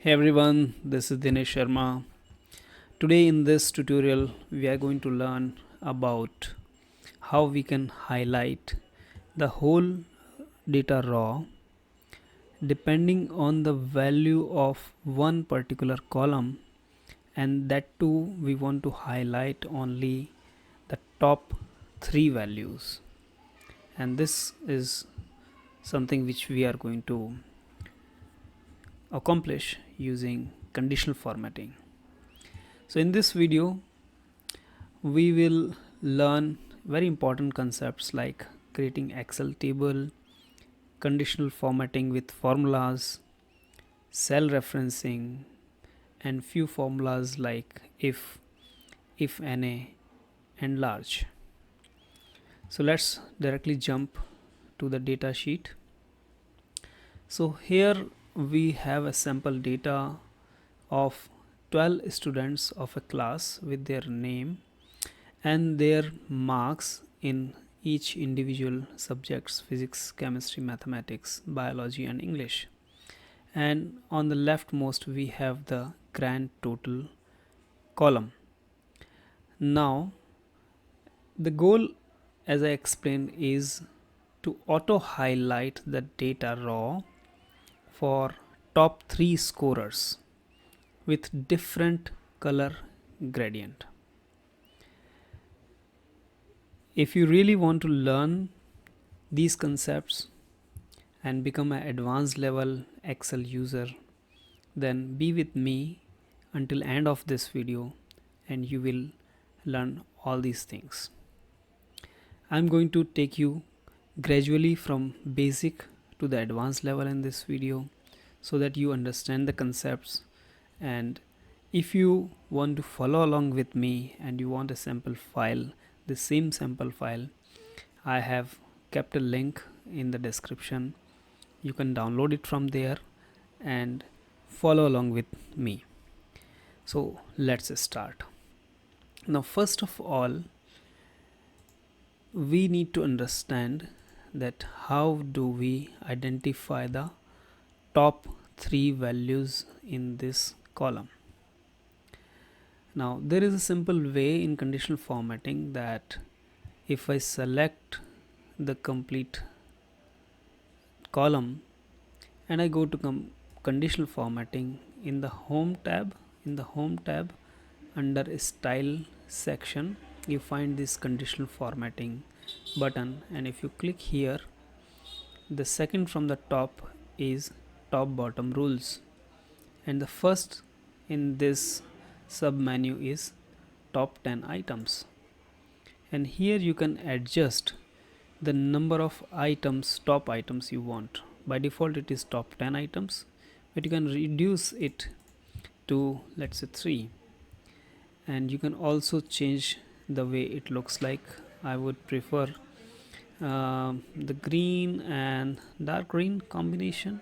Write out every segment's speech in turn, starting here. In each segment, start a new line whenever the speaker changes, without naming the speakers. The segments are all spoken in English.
Hey everyone, this is Dinesh Sharma. Today in this tutorial, we are going to learn about how we can highlight the whole data raw depending on the value of one particular column, and that too we want to highlight only the top 3 values, and this is something which we are going to accomplish using conditional formatting. So in this video we will learn very important concepts like creating Excel table, conditional formatting with formulas, cell referencing, and few formulas like if NA, and large. So let's directly jump to the data sheet. So here we have a sample data of 12 students of a class with their name and their marks in each individual subjects: physics, chemistry, mathematics, biology, and English. And on the leftmost we have the grand total column. Now the goal, as I explained, is to auto highlight the data raw for top 3 scorers with different color gradient. If you really want to learn these concepts and become an advanced level Excel user, then be with me until end of this video and you will learn all these things. I'm going to take you gradually from basic to the advanced level in this video so that you understand the concepts. And if you want to follow along with me and you want a sample file, the same sample file, I have kept a link in the description. You can download it from there and follow along with me. So let's start. Now first of all, we need to understand that how do we identify the top 3 values in this column. Now there is a simple way in conditional formatting that if I select the complete column and I go to conditional formatting in the home tab, under style section you find this conditional formatting button, and if you click here, the second from the top is top bottom rules, and the first in this sub menu is top 10 items, and here you can adjust the number of items, top items you want. By default it is top 10 items, but you can reduce it to, let's say, 3, and you can also change the way it looks like. I would prefer the green and dark green combination,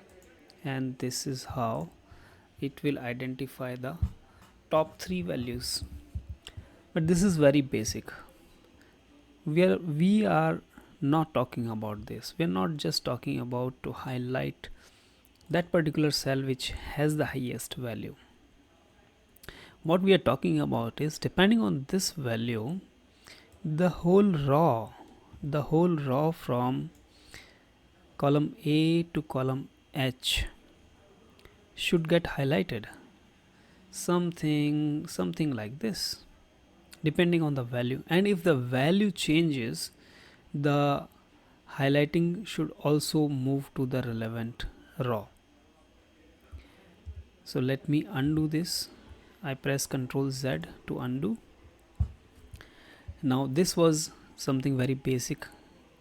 and this is how it will identify the top 3 values. But this is very basic. We are not talking about this. We are not just talking about to highlight that particular cell which has the highest value. What we are talking about is, depending on this value, the whole raw from column A to column H should get highlighted, something like this, depending on the value. And if the value changes, the highlighting should also move to the relevant raw. So let me undo this. I press Ctrl Z to undo. Now this was something very basic,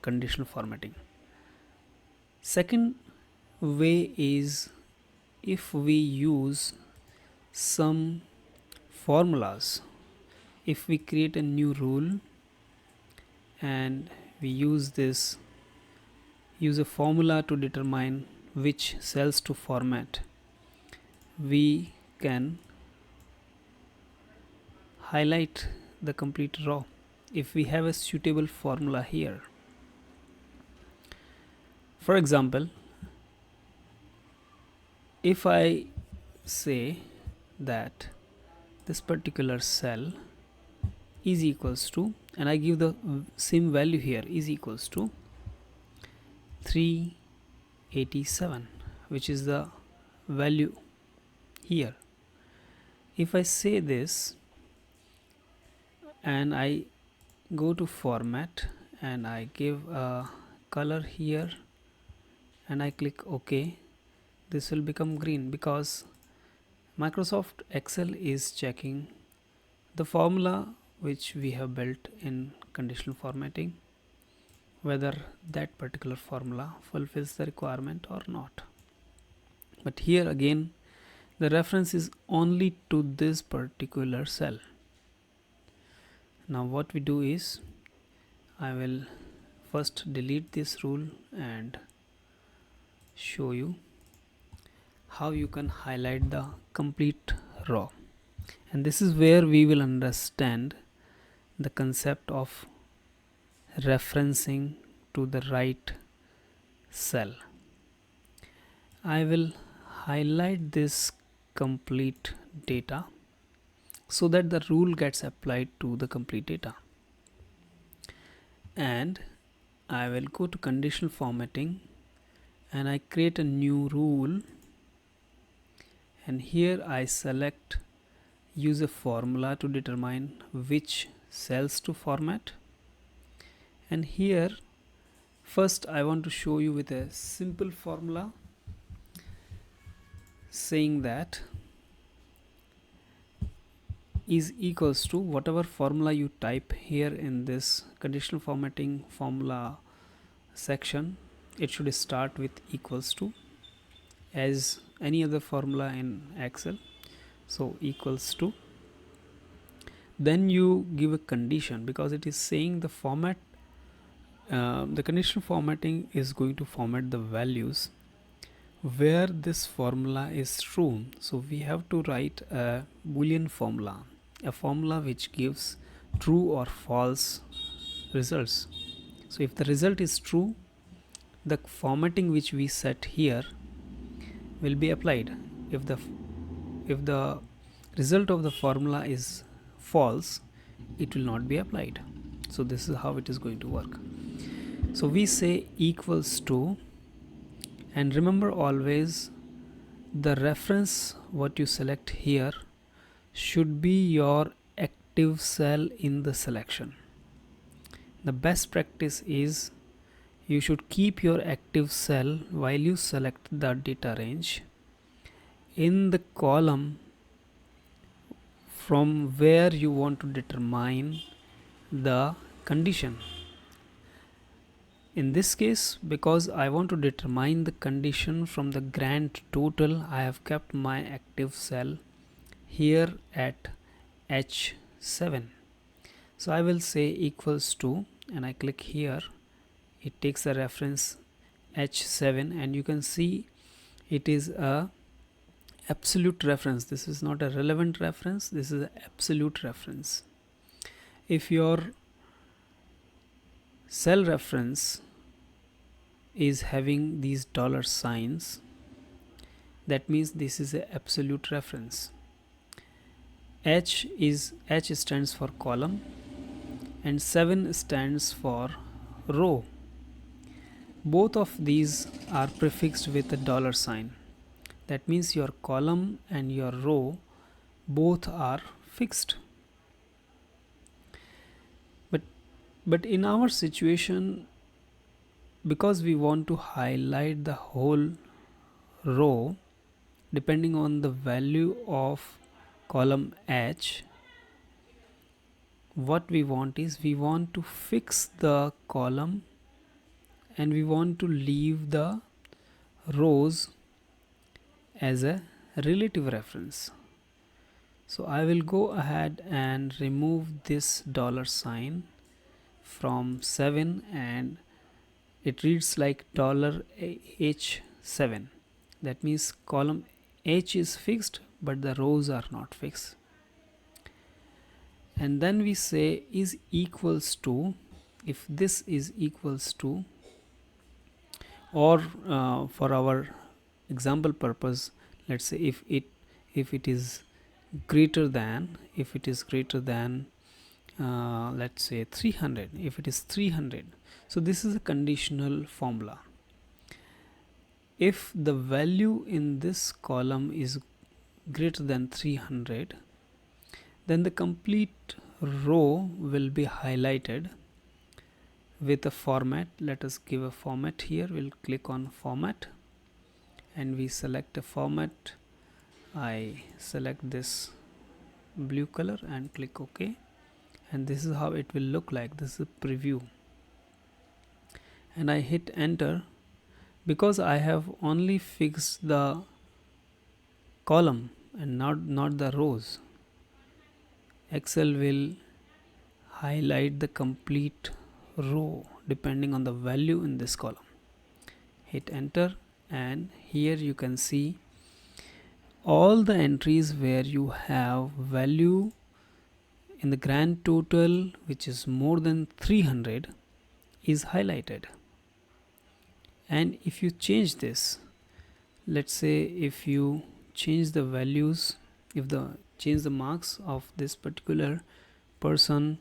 conditional formatting. Second way is if we use some formulas. If we create a new rule and we use a formula to determine which cells to format, we can highlight the complete raw if we have a suitable formula here. For example, if I say that this particular cell is equals to, and I give the same value here, is equals to 387, which is the value here. If I say this and I go to format and I give a color here and I click OK, this will become green because Microsoft Excel is checking the formula which we have built in conditional formatting, whether that particular formula fulfills the requirement or not. But here again, the reference is only to this particular cell. Now what we do is, I will first delete this rule and show you how you can highlight the complete row. And this is where we will understand the concept of referencing to the right cell. I will highlight this complete data so that the rule gets applied to the complete data. And I will go to conditional formatting and I create a new rule, and here I select use a formula to determine which cells to format. And here first I want to show you with a simple formula saying that is equals to whatever formula you type here in this conditional formatting formula section. It should start with equals to, as any other formula in Excel. So equals to, then you give a condition because it is saying the format, the conditional formatting is going to format the values where this formula is true. So we have to write a Boolean formula, a formula which gives true or false results. So if the result is true, the formatting which we set here will be applied. If the result of the formula is false, it will not be applied. So this is how it is going to work. So we say equals to, and remember always the reference what you select here should be your active cell in the selection. The best practice is you should keep your active cell while you select the data range in the column from where you want to determine the condition. In this case, because I want to determine the condition from the grand total, I have kept my active cell here at H7. So I will say equals to, and I click here. It takes a reference H7, and you can see it is a absolute reference. This is not a relevant reference, this is an absolute reference. If your cell reference is having these dollar signs, that means this is an absolute reference. H stands for column and 7 stands for row. Both of these are prefixed with a dollar sign. That means your column and your row both are fixed. But in our situation, because we want to highlight the whole row depending on the value of column H, what we want is we want to fix the column and we want to leave the rows as a relative reference. So I will go ahead and remove this dollar sign from 7, and it reads like $H7. That means column H is fixed but the rows are not fixed. And then we say is equals to, if this is equals to, or for our example purpose, let's say if it if it is greater than let's say 300. If it is 300, so this is a conditional formula. If the value in this column is greater than 300, then the complete row will be highlighted with a format. Let us give a format here. We'll click on format and we select a format. I select this blue color and click OK, and this is how it will look like. This is a preview, and I hit enter. Because I have only fixed the column and not the rows, Excel will highlight the complete row depending on the value in this column. Hit enter, and here you can see all the entries where you have value in the grand total which is more than 300 is highlighted. And if you change this, let's say if you change the values, change the marks of this particular person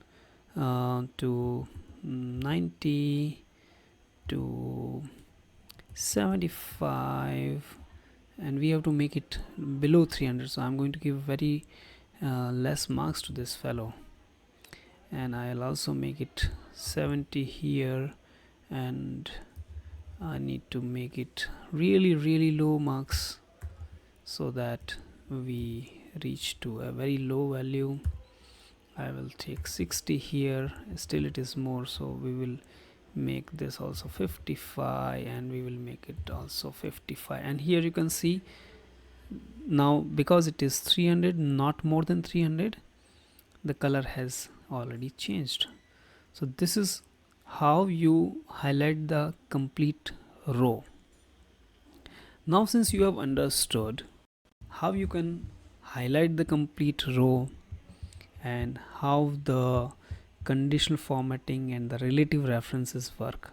to 90 to 75, and we have to make it below 300, so I'm going to give very less marks to this fellow, and I'll also make it 70 here, and I need to make it really low marks so that we reach to a very low value. I will take 60 here. Still it is more, so we will make this also 55, and we will make it also 55. And here you can see now, because it is 300, not more than 300, the color has already changed. So this is how you highlight the complete row. Now since you have understood how you can highlight the complete row and how the conditional formatting and the relative references work,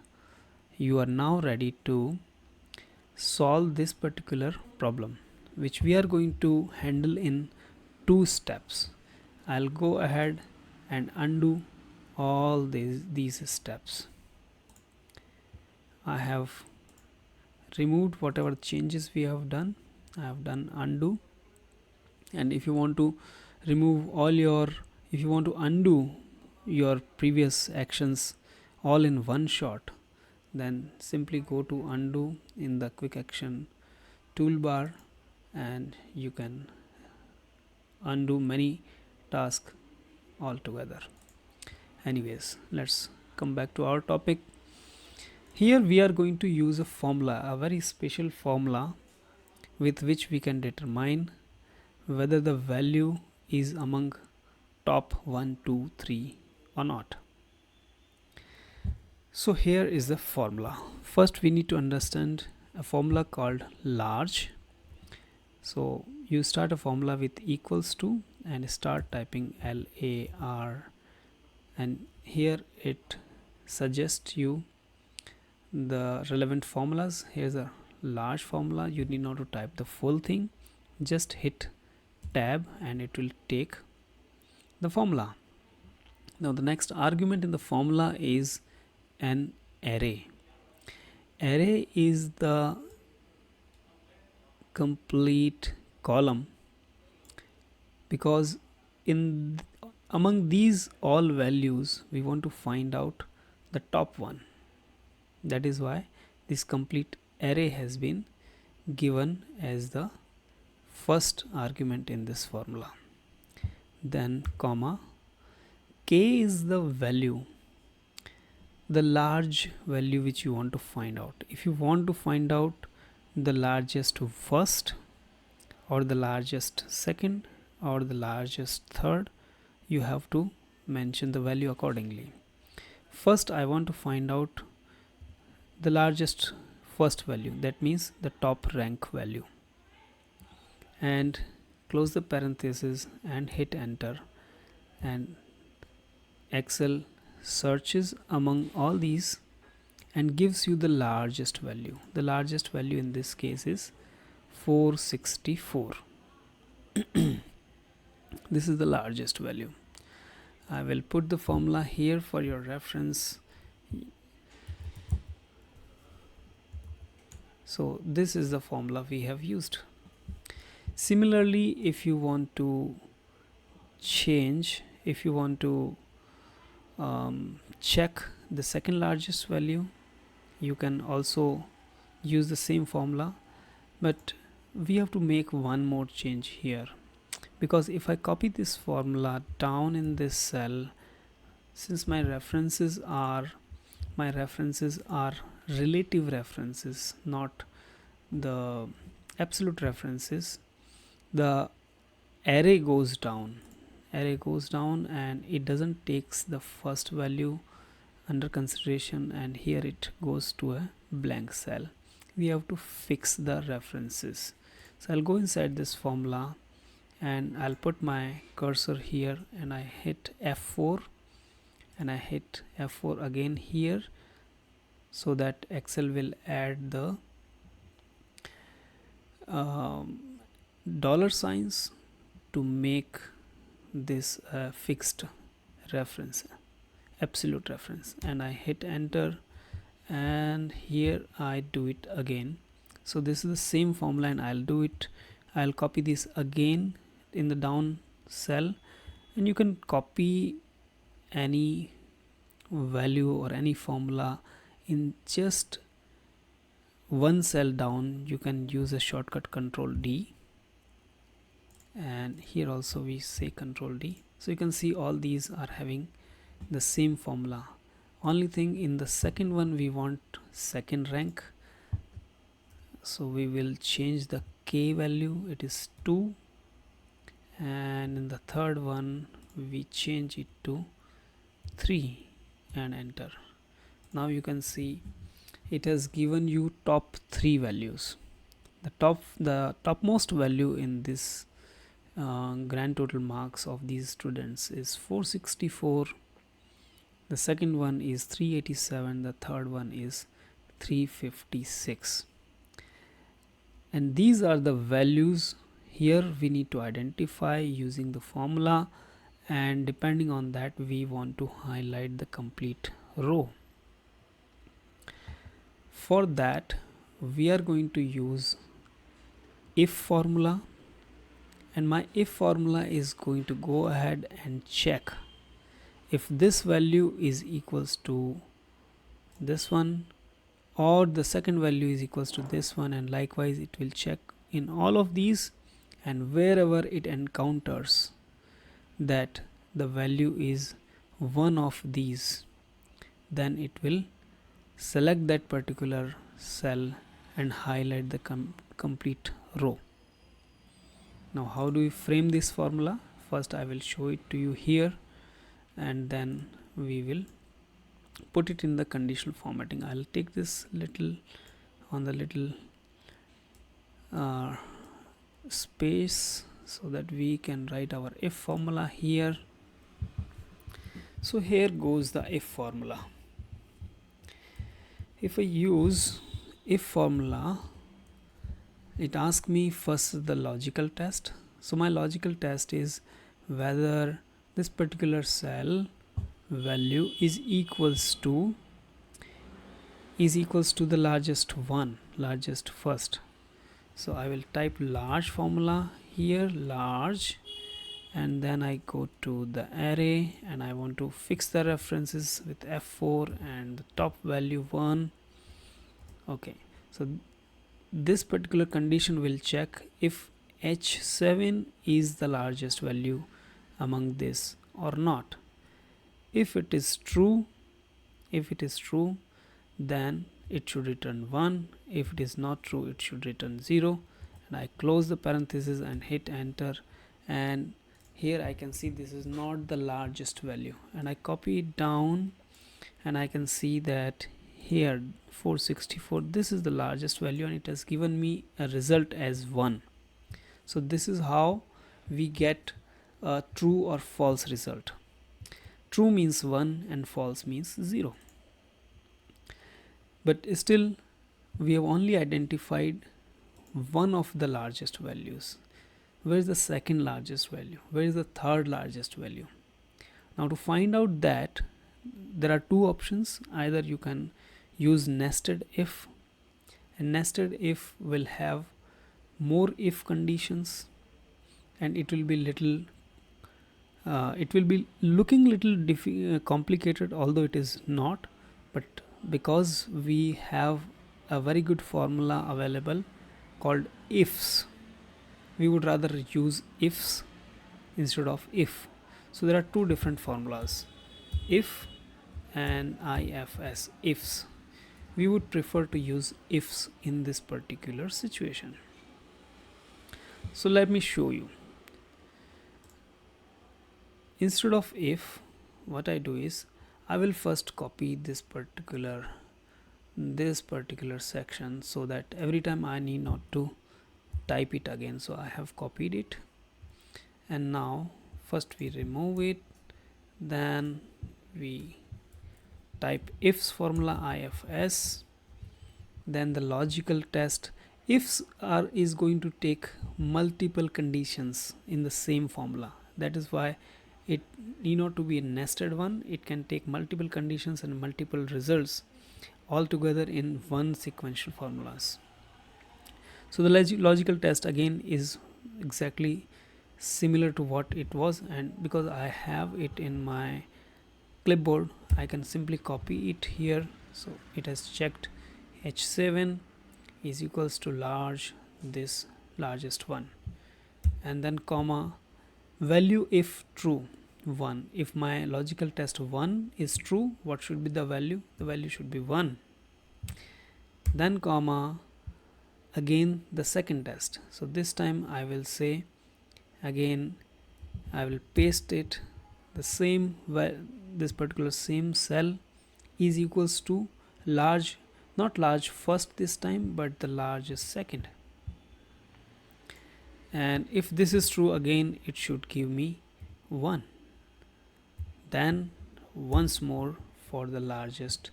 you are now ready to solve this particular problem, which we are going to handle in 2 steps. I'll go ahead and undo all these steps. I have removed whatever changes we have done. I have done undo, and if you want to undo your previous actions all in one shot, then simply go to undo in the quick action toolbar, and you can undo many tasks altogether. Anyways, let's come back to our topic. Here we are going to use a formula, a very special formula, with which we can determine whether the value is among top 1, 2, 3 or not. So here is the formula. First we need to understand a formula called large. So you start a formula with equals to and start typing LAR, and here it suggests you the relevant formulas. Here's a large formula. You need not to type the full thing, just hit tab and it will take the formula. Now the next argument in the formula is an array. Array is the complete column, because among these all values we want to find out the top one. That is why this complete array has been given as the first argument in this formula. Then comma, k is the value, the large value which you want to find out. If you want to find out the largest first, or the largest second, or the largest third, you have to mention the value accordingly. First I want to find out the largest first value, that means the top rank value, and close the parenthesis and hit enter, and Excel searches among all these and gives you the largest value. The largest value in this case is 464. This is the largest value. I will put the formula here for your reference. So this is the formula we have used. Similarly, if you want to change, if you want to check the second largest value, you can also use the same formula, but we have to make one more change here, because if I copy this formula down in this cell, since my references are relative references, not the absolute references, the array goes down, and it doesn't takes the first value under consideration, and here it goes to a blank cell. We have to fix the references. So I'll go inside this formula and I'll put my cursor here, and I hit F4, and I hit F4 again here, so that Excel will add the dollar signs to make this fixed reference, absolute reference, and I hit enter, and here I do it again. So this is the same formula, and I'll copy this again in the down cell, and you can copy any value or any formula in just one cell down. You can use a shortcut Control D, and here also we say Control D. So you can see all these are having the same formula. Only thing, in the second one we want second rank, so we will change the K value, it is 2, and in the third one we change it to 3 and enter. Now you can see it has given you top 3 values. The topmost value in this grand total marks of these students is 464, the second one is 387, the third one is 356, and these are the values. Here we need to identify using the formula, and depending on that we want to highlight the complete row. For that we are going to use if formula, and my if formula is going to go ahead and check if this value is equals to this one, or the second value is equals to this one, and likewise it will check in all of these, and wherever it encounters that the value is one of these, then it will select that particular cell and highlight the complete row. Now how do we frame this formula? First I will show it to you here, and then we will put it in the conditional formatting. I'll take this little space so that we can write our if formula here. So here goes the if formula. If I use if formula, it asks me first the logical test. So my logical test is whether this particular cell value is equals to the largest first. So I will type large formula here, large, and then I go to the array, and I want to fix the references with F4 and the top value 1. Okay, so this particular condition will check if H7 is the largest value among this or not. If it is true, then it should return 1. If it is not true, it should return 0. And I close the parenthesis and hit enter, and here I can see this is not the largest value, and I copy it down, and I can see that here 464, this is the largest value, and it has given me a result as 1. So this is how we get a true or false result. True means 1 and false means 0. But still we have only identified one of the largest values. where is the second largest value, where is the third largest value. Now to find out that, there are two options. Either you can use nested if, and nested if will have more if conditions, and it will be looking little complicated, although it is not. But because we have a very good formula available called ifs, we would rather use ifs instead of if. So there are two different formulas, if and ifs, ifs. We would prefer to use ifs in this particular situation. So let me show you. Instead of if, what I do is I will first copy this particular section, so that every time I need not to type it again. So I have copied it, and now first we remove it, then we type ifs formula ifs, then the logical test. Ifs is going to take multiple conditions in the same formula. That is why it need not to be a nested one. It can take multiple conditions and multiple results all together in one sequential formulas. So the logical test again is exactly similar to what it was, and because I have it in my clipboard, I can simply copy it here. So it has checked h7 is equals to this largest one, and then comma, value if true 1. If my logical test 1 is true, what should be the value? The value should be 1. Then comma, again the second test. So this time I will say, again I will paste it the same, this particular same cell is equals to large, not large first this time, but the largest second. And if this is true, again it should give me 1. Then once more for the largest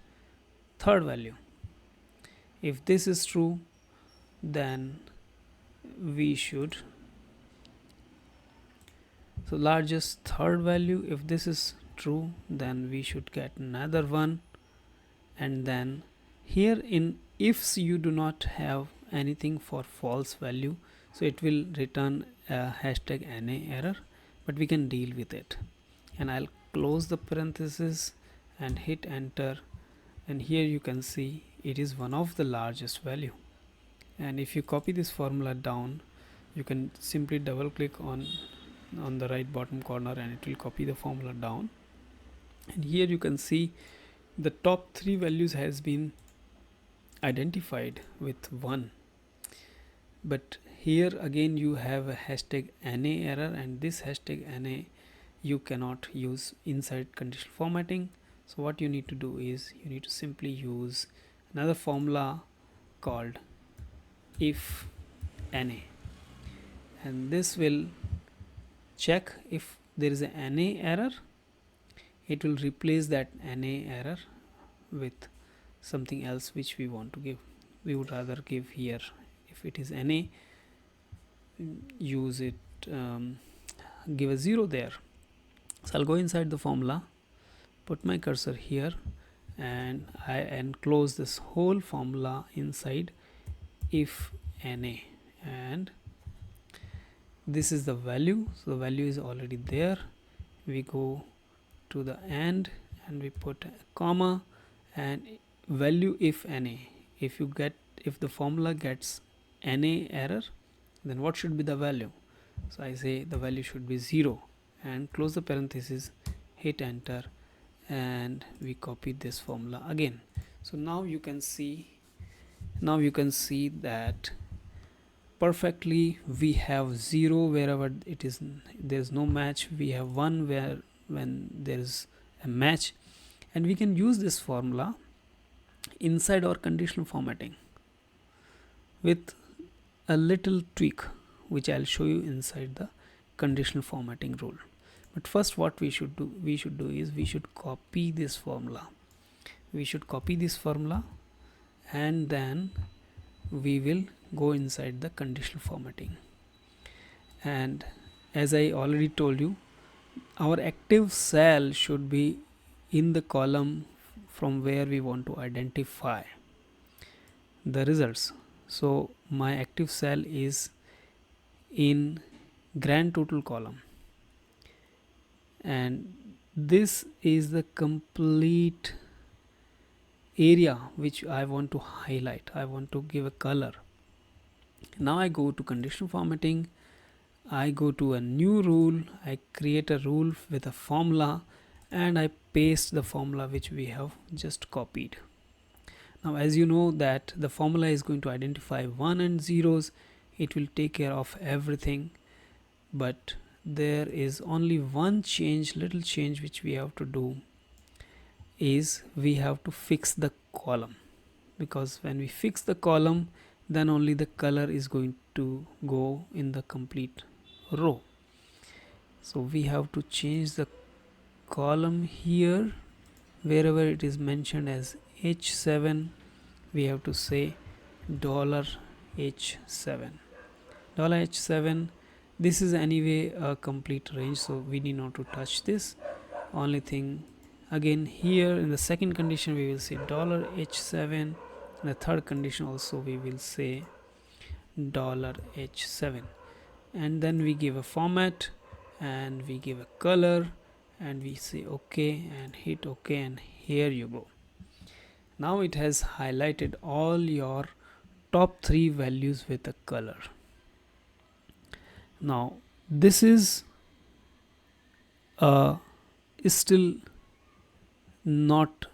third value. If this is true, then we should, so largest third value, if this is true, then we should get another one. And then here in ifs you do not have anything for false value, so it will return a hashtag NA error, but we can deal with it. And I'll close the parenthesis and hit enter, and here you can see it is one of the largest value. And if you copy this formula down, you can simply double click on the right bottom corner, and it will copy the formula down. And here you can see the top 3 values has been identified with 1, but here again you have a hashtag NA error, and this hashtag NA you cannot use inside conditional formatting. So what you need to do is you need to simply use another formula called if NA, and this will check if there is a NA error. It will replace that NA error with something else which we want to give. We would rather give here, if it is NA, use it, give a 0 there. So I'll go inside the formula, put my cursor here, and I enclose this whole formula inside if NA, and this is the value. So the value is already there. We go to the end and we put a comma and value if NA. If the formula gets NA error, then what should be the value? So I say the value should be 0, and close the parenthesis, hit enter, and we copy this formula again. So now you can see that perfectly we have 0 wherever it is there's no match, we have 1 where when there is a match, and we can use this formula inside our conditional formatting with a little tweak, which I'll show you inside the conditional formatting rule. But first what we should do is we should copy this formula. And then we will go inside the conditional formatting, And as I already told you, our active cell should be in the column from where we want to identify the results. So my active cell is in grand total column, and this is the complete area which I want to highlight. I want to give a color. Now I go to conditional formatting, I go to a new rule, I create a rule with a formula, and I paste the formula which we have just copied. Now as you know that the formula is going to identify 1 and zeros, it will take care of everything, but there is only one change, little change which we have to do, is we have to fix the column, because when we fix the column, then only the color is going to go in the complete row. So we have to change the column here. Wherever it is mentioned as H7, we have to say $H7. $H7, this is anyway a complete range, so we need not to touch this. Only thing, again here in the second condition we will say $H7, in the third condition also we will say $H7, and then we give a format and we give a color and we say OK and hit OK, and here you go. Now it has highlighted all your top 3 values with a color. Now this is still not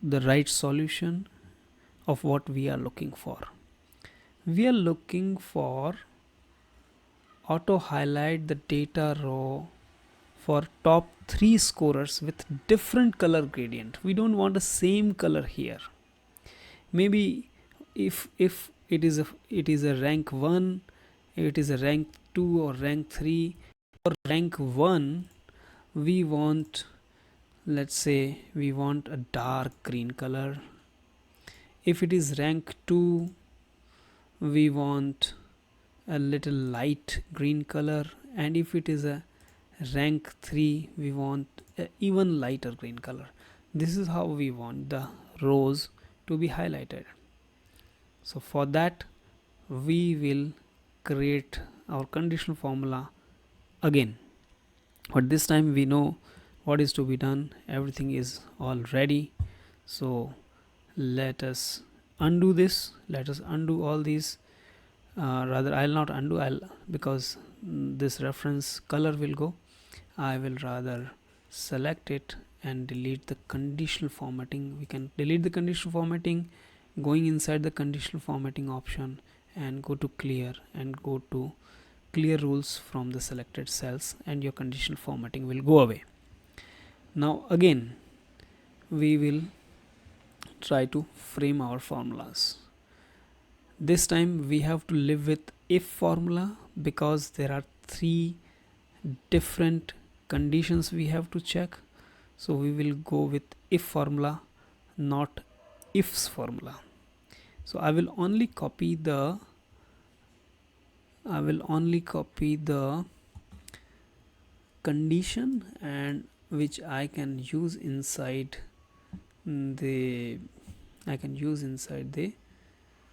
the right solution of what we are looking for. We are looking for auto highlight the data row for top 3 scorers with different color gradient. We don't want the same color here. Maybe if it is a rank 1, if it is a rank 2 or rank 3, or rank 1 we want, let's say we want a dark green color. If it is rank 2, we want a little light green color, and if it is a rank 3, we want a even lighter green color. This is how we want the rows to be highlighted. So for that we will create our conditional formula again, but this time we know what is to be done. Everything is all ready. So let us undo this. Let us undo all these. Rather I'll not undo, because this reference color will go. I will rather select it and delete the conditional formatting. We can delete the conditional formatting going inside the conditional formatting option and go to clear and go to clear rules from the selected cells, and your conditional formatting will go away. Now again we will try to frame our formulas. This time we have to live with if formula, because there are 3 different conditions we have to check. So we will go with if formula, not ifs formula. So I will only copy the condition, and which I can use inside the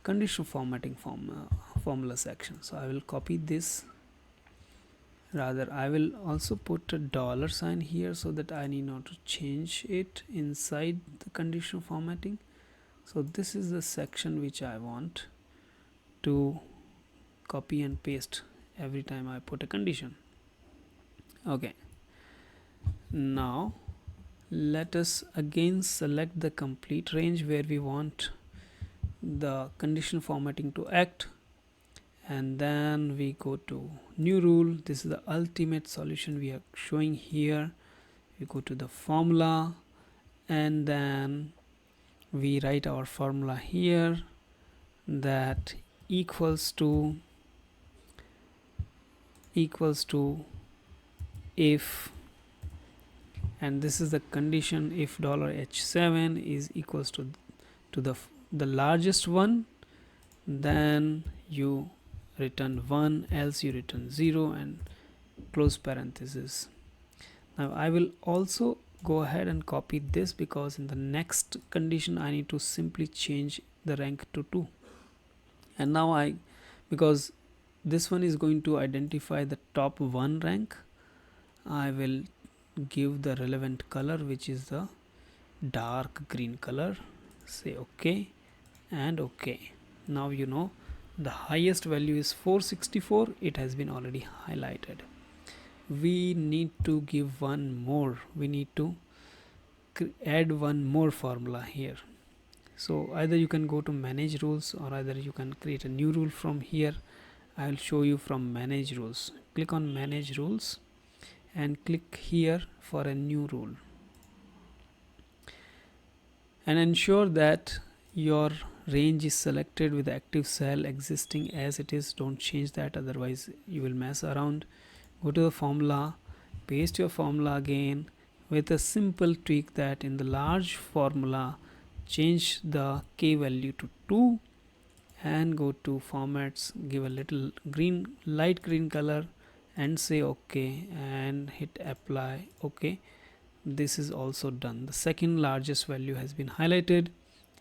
conditional formatting formula section. So I will copy this. Rather I will also put a $sign here, so that I need not to change it inside the conditional formatting. So this is the section which I want to copy and paste every time I put a condition. Okay, now let us again select the complete range where we want the conditional formatting to act, and then we go to new rule. This is the ultimate solution we are showing here. We go to the formula, and then we write our formula here, that equals to if, and this is the condition, if $H7 is equals to the largest one, then you return 1, else you return 0 and close parenthesis. Now I will also go ahead and copy this, because in the next condition I need to simply change the rank to 2. And now because this one is going to identify the top 1 rank, I will give the relevant color, which is the dark green color. Say OK and OK. Now you know the highest value is 464. It has been already highlighted. We need to give one more. We need to add one more formula here. So either you can go to manage rules, or either you can create a new rule from here. I will show you from manage rules. Click on manage rules and click here for a new rule, and ensure that your range is selected with the active cell existing as it is. Don't change that, otherwise you will mess around. Go to the formula, paste your formula again with a simple tweak, that in the large formula change the k value to 2 and go to formats, give a little green, light green color and say OK and hit apply. OK, this is also done. The second largest value has been highlighted,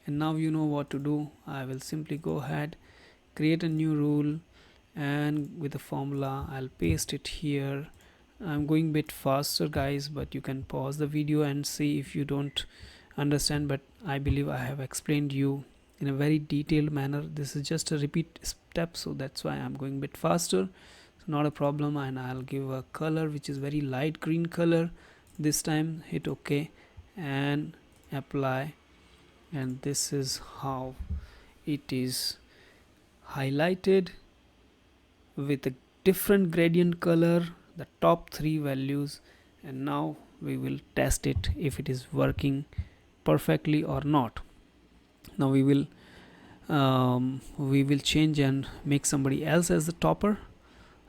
and now you know what to do. I will simply go ahead, create a new rule, and with the formula I'll paste it here. I'm going a bit faster guys, but you can pause the video and see if you don't understand, but I believe I have explained you in a very detailed manner. This is just a repeat step, so that's why I'm going a bit faster. It's not a problem, and I'll give a color which is very light green color this time. Hit OK and apply, and this is how it is highlighted with a different gradient color, the top 3 values. And now we will test it if it is working perfectly or not. Now we will change and make somebody else as the topper.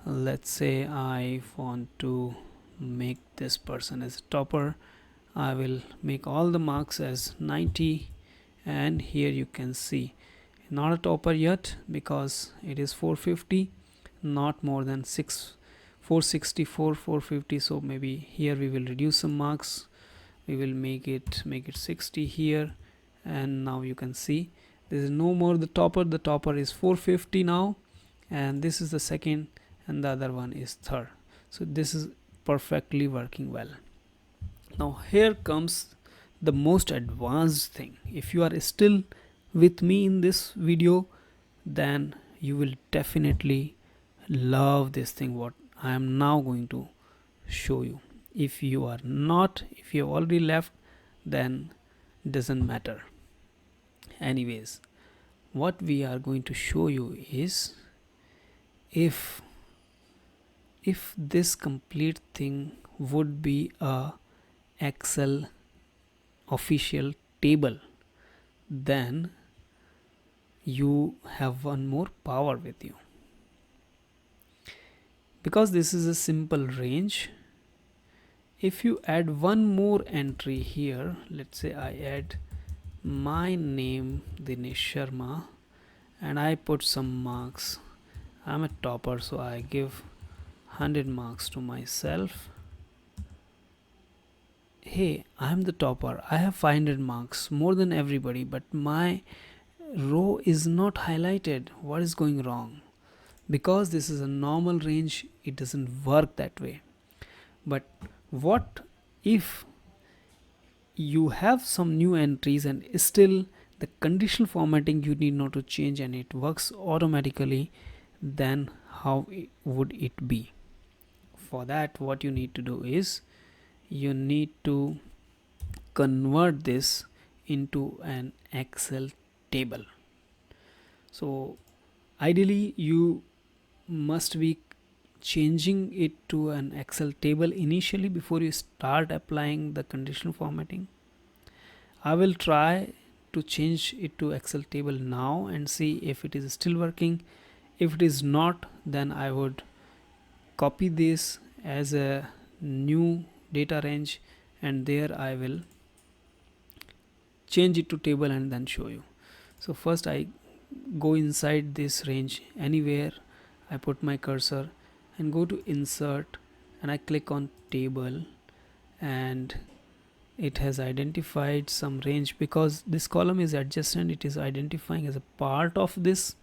Let's say I want to make this person as a topper. I will make all the marks as 90, and here you can see not a topper yet because it is 450, not more than 464, 450. So maybe here we will reduce some marks. We will make it 60 here, and now you can see this is no more the topper. The topper is 450 now, and this is the second, and the other one is third. So this is perfectly working well. Now here comes the most advanced thing. If you are still with me in this video, then you will definitely love this thing what I am now going to show you. If you are not, if you have already left, then doesn't matter. Anyways, what we are going to show you is if this complete thing would be a Excel official table, then you have one more power with you. Because this is a simple range, if you add one more entry here, let's say I add my name Dinesh Sharma and I put some marks. I'm a topper, so I give 100 marks to myself. Hey, I'm the topper, I have 500 marks, more than everybody, but my row is not highlighted. What is going wrong? Because this is a normal range, it doesn't work that way. But what if you have some new entries and still the conditional formatting you need not to change and it works automatically? Then how would it be? For that, what you need to do is you need to convert this into an Excel table. So ideally you must be changing it to an Excel table initially before you start applying the conditional formatting. I will try to change it to Excel table now and see if it is still working. If it is not, then I would copy this as a new data range, and there I will change it to table and then show you. So first I go inside this range anywhere. I put my cursor and go to insert, and I click on table, and it has identified some range. Because this column is adjacent, it is identifying as a part of this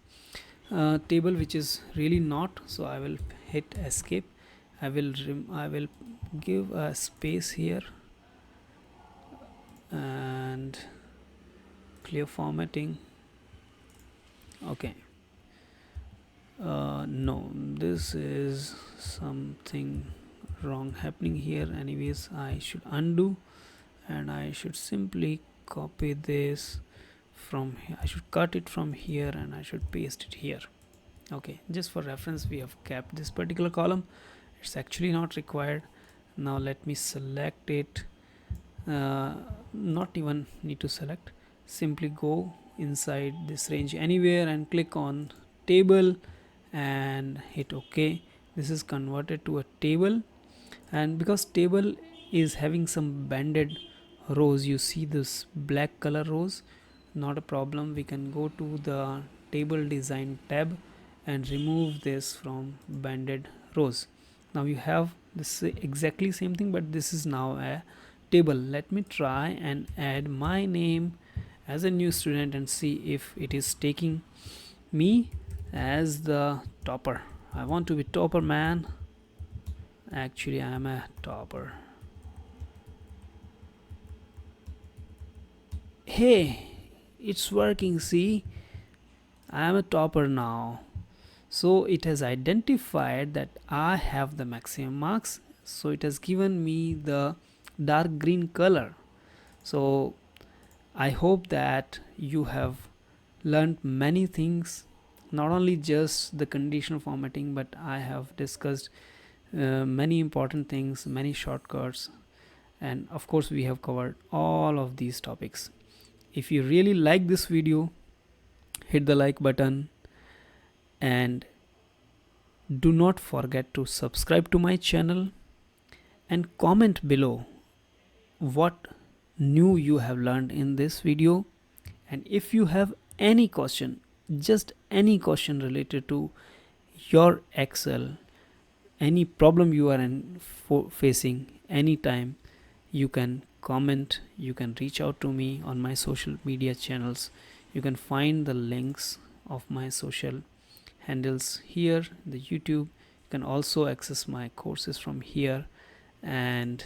table, which is really not. So I will hit escape. I will give a space here and clear formatting. Okay. No, this is something wrong happening here. Anyways, I should undo, and I should simply copy this from here. I should cut it from here, and I should paste it here. Okay, just for reference, we have kept this particular column. It's actually not required. Now let me select it. Not even need to select, simply go inside this range anywhere and click on table and hit OK. This is converted to a table, and because table is having some banded rows, you see this black color rows, not a problem. We can go to the table design tab and remove this from banded rows. Now you have this exactly same thing, but this is now a table. Let me try and add my name as a new student and see if it is taking me as the topper. I want to be topper, man. Actually, I am a topper. Hey, it's working. See, I am a topper now. So it has identified that I have the maximum marks, so it has given me the dark green color. So I hope that you have learned many things, not only just the conditional formatting, but I have discussed many important things, many shortcuts, and of course we have covered all of these topics. If you really like this video, hit the like button, and do not forget to subscribe to my channel and comment below what new you have learned in this video. And if you have any question, just any question related to your Excel, any problem you are facing anytime, you can comment, you can reach out to me on my social media channels. You can find the links of my social handles here, the YouTube. You can also access my courses from here. And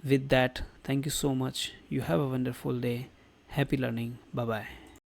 with that, thank you so much. You have a wonderful day. Happy learning. Bye bye.